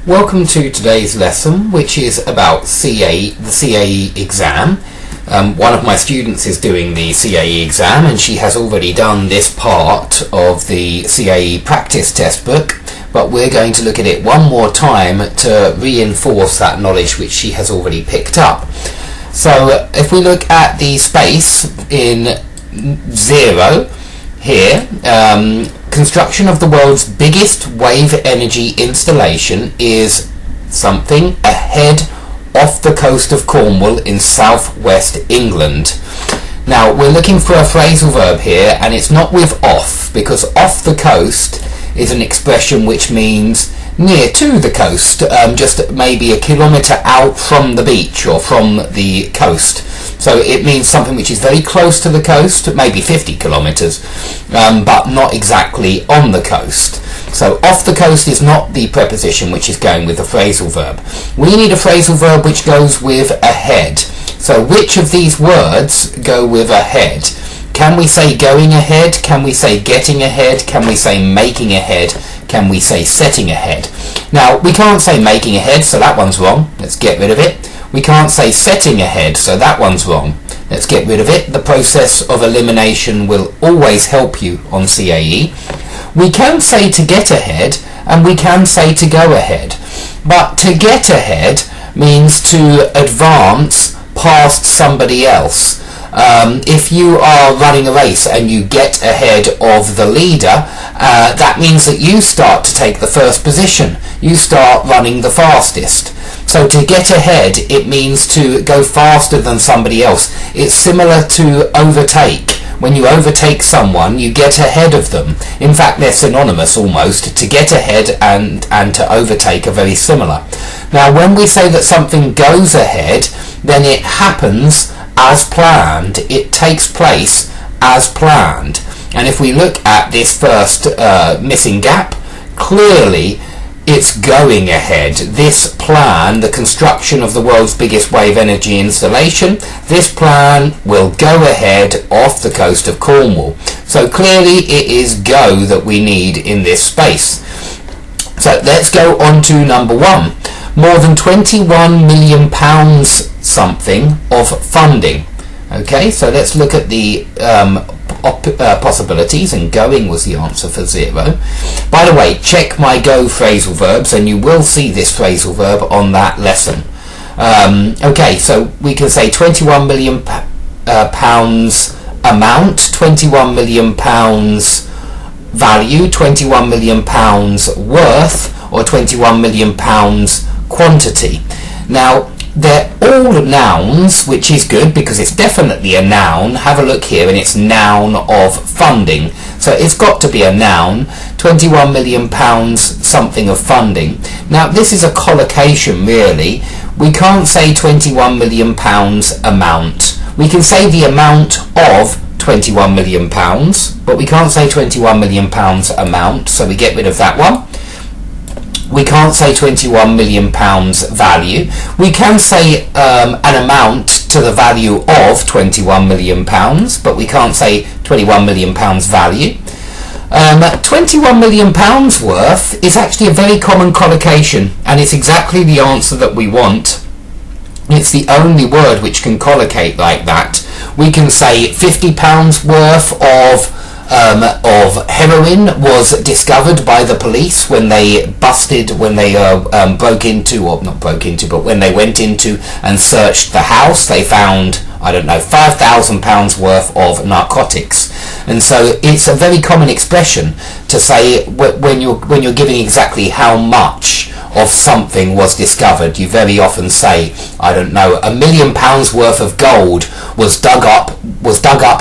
Welcome to today's lesson, which is about the CAE exam. One of my students is doing the CAE exam, and she has already done this part of the CAE practice test book, but we're going to look at it one more time to reinforce that knowledge which she has already picked up. So if we look at the space in 0 here, construction of the world's biggest wave energy installation is something ahead off the coast of Cornwall in southwest England. Now we're looking for a phrasal verb here, and it's not with off, because off the coast is an expression which means near to the coast, just maybe a kilometre out from the beach or from the coast. So it means something which is very close to the coast, maybe 50 kilometres, but not exactly on the coast. So off the coast is not the preposition which is going with the phrasal verb. We need a phrasal verb which goes with ahead. So which of these words go with ahead? Can we say going ahead? Can we say getting ahead? Can we say making ahead? Can we say setting ahead? Now, we can't say making ahead, so that one's wrong. Let's get rid of it. We can't say setting ahead, so that one's wrong. Let's get rid of it. The process of elimination will always help you on CAE. We can say to get ahead, and we can say to go ahead. But to get ahead means to advance past somebody else. If you are running a race and you get ahead of the leader, that means that you start to take the first position. You start running the fastest. So to get ahead, it means to go faster than somebody else. It's similar to overtake. When you overtake someone, you get ahead of them. In fact, they're synonymous almost. To get ahead and to overtake are very similar. Now, when we say that something goes ahead, then it happens as planned. It takes place as planned. And if we look at this first missing gap, clearly it's going ahead. This plan, the construction of the world's biggest wave energy installation, this plan will go ahead off the coast of Cornwall. So clearly it is go that we need in this space. So let's go on to number 1. More than £21 million something of funding. Okay, so let's look at the possibilities, and going was the answer for 0. By the way, check my go phrasal verbs and you will see this phrasal verb on that lesson. Okay, so we can say £21 million amount, £21 million value, £21 million worth, or £21 million quantity. Now, they're all nouns, which is good because it's definitely a noun. Have a look here, and it's noun of funding. So it's got to be a noun. £21 million something of funding. Now, this is a collocation, really. We can't say £21 million amount. We can say the amount of £21 million, but we can't say £21 million amount, so we get rid of that one. We can't say £21 million value. We can say an amount to the value of £21 million, but we can't say £21 million value. £21 million worth is actually a very common collocation, and it's exactly the answer that we want. It's the only word which can collocate like that. We can say £50 worth of heroin was discovered by the police when they when they went into and searched the house. They found, I don't know, £5,000 worth of narcotics. And so it's a very common expression to say when you're giving exactly how much of something was discovered. You very often say, I don't know, £1 million worth of gold was dug up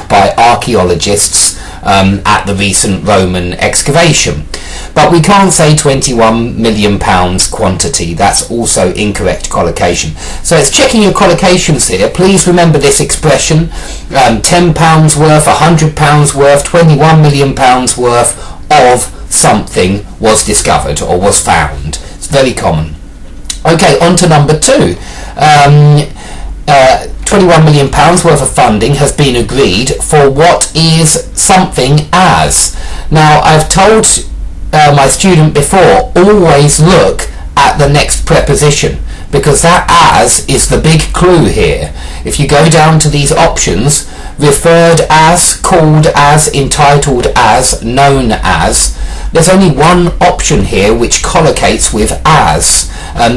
by archaeologists at the recent Roman excavation. But we can't say £21 million quantity. That's also incorrect collocation. So it's checking your collocations here. Please remember this expression. £10 worth, £100 worth, £21 million worth of something was discovered or was found. It's very common. Okay, on to number 2. £21 million worth of funding has been agreed for what is something as. Now, I've told my student before, always look at at the next preposition, because that as is the big clue here. If you go down to these options, referred as, called as, entitled as, known as, there's only one option here which collocates with as.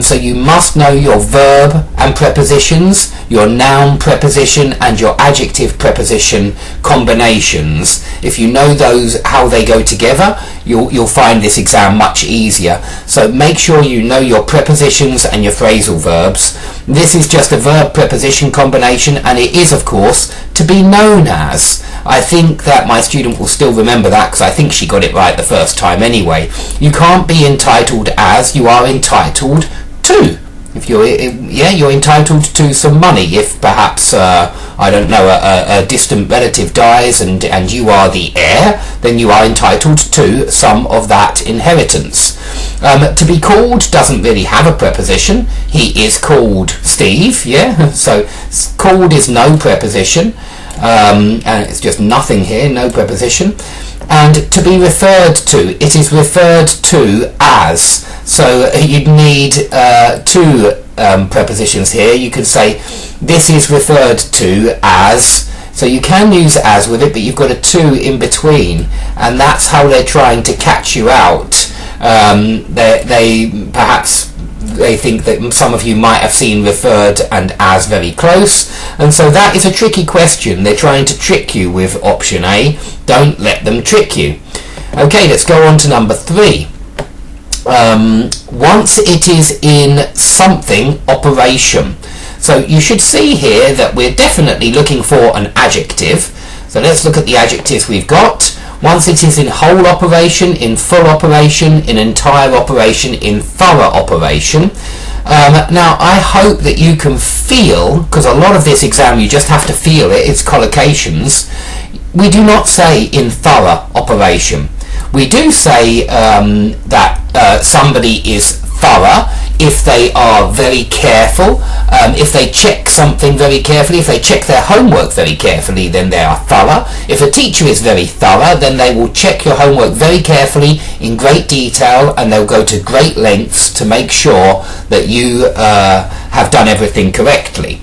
So you must know your verb and prepositions, your noun preposition and your adjective preposition combinations. If you know those, how they go together, you'll find this exam much easier. So make sure you know your prepositions and your phrasal verbs. This is just a verb preposition combination, and it is, of course, to be known as. I think that my student will still remember that, because I think she got it right the first time anyway. You can't be entitled as, you are entitled to. If you're entitled to some money. If perhaps I don't know, a distant relative dies and you are the heir, then you are entitled to some of that inheritance. To be called doesn't really have a preposition. He is called Steve, yeah? So called is no preposition, and it's just nothing here, no preposition. And to be referred to, it is referred to as. So you'd need two prepositions here. You could say this is referred to as. So you can use as with it, but you've got a to in between, and that's how they're trying to catch you out. They think that some of you might have seen referred and as very close, and so that is a tricky question. They're trying to trick you with option A. Don't let them trick you. Okay, let's go on to number 3. Once it is in something operation. So you should see here that we're definitely looking for an adjective. So let's look at the adjectives we've got. Once it is in whole operation, in full operation, in entire operation, in thorough operation. Now I hope that you can feel, because a lot of this exam you just have to feel it, it's collocations. We do not say in thorough operation. We do say that somebody is thorough if they are very careful, if they check something very carefully, if they check their homework very carefully, then they are thorough. If a teacher is very thorough, then they will check your homework very carefully in great detail, and they'll go to great lengths to make sure that you have done everything correctly.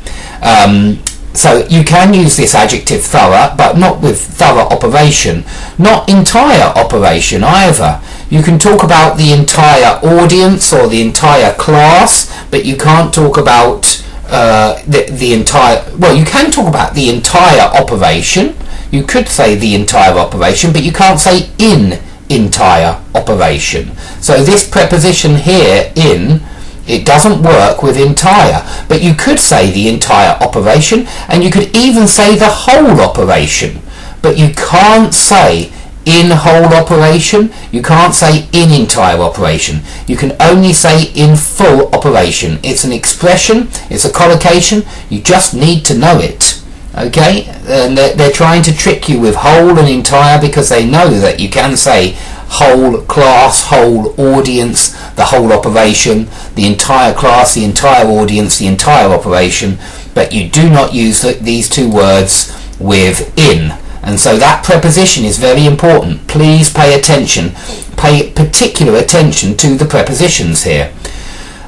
So you can use this adjective thorough, but not with thorough operation. Not entire operation either. You can talk about the entire audience or the entire class, but you can't talk about the entire... Well, you can talk about the entire operation. You could say the entire operation, but you can't say in entire operation. So this preposition here, in, it doesn't work with entire, but you could say the entire operation, and you could even say the whole operation, but you can't say in whole operation, you can't say in entire operation. You can only say in full operation. It's an expression, it's a collocation, you just need to know it. Okay? And they're trying to trick you with whole and entire, because they know that you can say whole class, whole audience, the whole operation, the entire class, the entire audience, the entire operation, but you do not use these two words with in. And so that preposition is very important. Please pay attention. Pay particular attention to the prepositions here.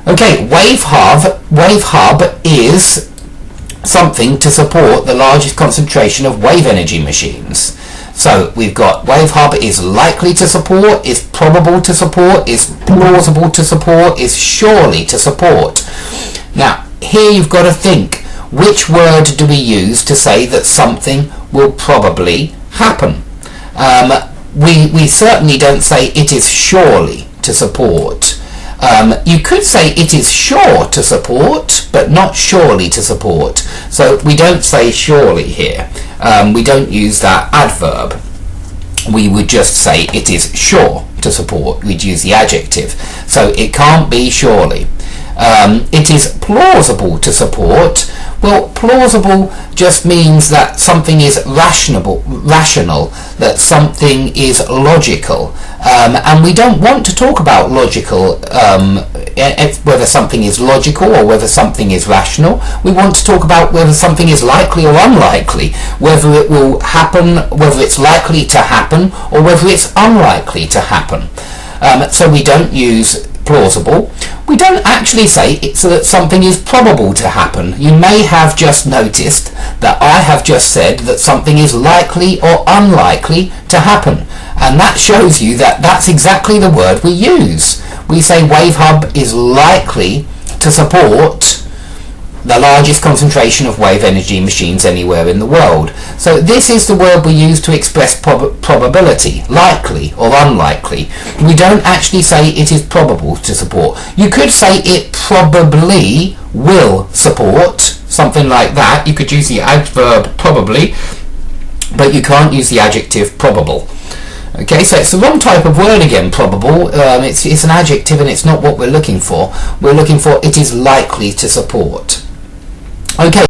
Okay, wave hub is something to support the largest concentration of wave energy machines. So we've got wave hub is likely to support, is probable to support, is plausible to support, is surely to support. Now here you've got to think, which word do we use to say that something will probably happen? We certainly don't say it is surely to support. You could say it is sure to support, but not surely to support. So we don't say surely here. We don't use that adverb. We would just say it is sure to support. We'd use the adjective. So it can't be surely. It is plausible to support. Well, plausible just means that something is rational, that something is logical. And we don't want to talk about logical, whether something is logical or whether something is rational. We want to talk about whether something is likely or unlikely, whether it will happen, whether it's likely to happen, or whether it's unlikely to happen. So we don't use plausible. We don't actually say it's that something is probable to happen. You may have just noticed that I have just said that something is likely or unlikely to happen. And that shows you that that's exactly the word we use. We say WaveHub is likely to support the largest concentration of wave energy machines anywhere in the world. So this is the word we use to express probability, likely or unlikely. We don't actually say it is probable to support. You could say it probably will support, something like that. You could use the adverb probably, but you can't use the adjective probable. Okay, so it's the wrong type of word again, probable. It's an adjective and it's not what we're looking for. We're looking for it is likely to support. Okay.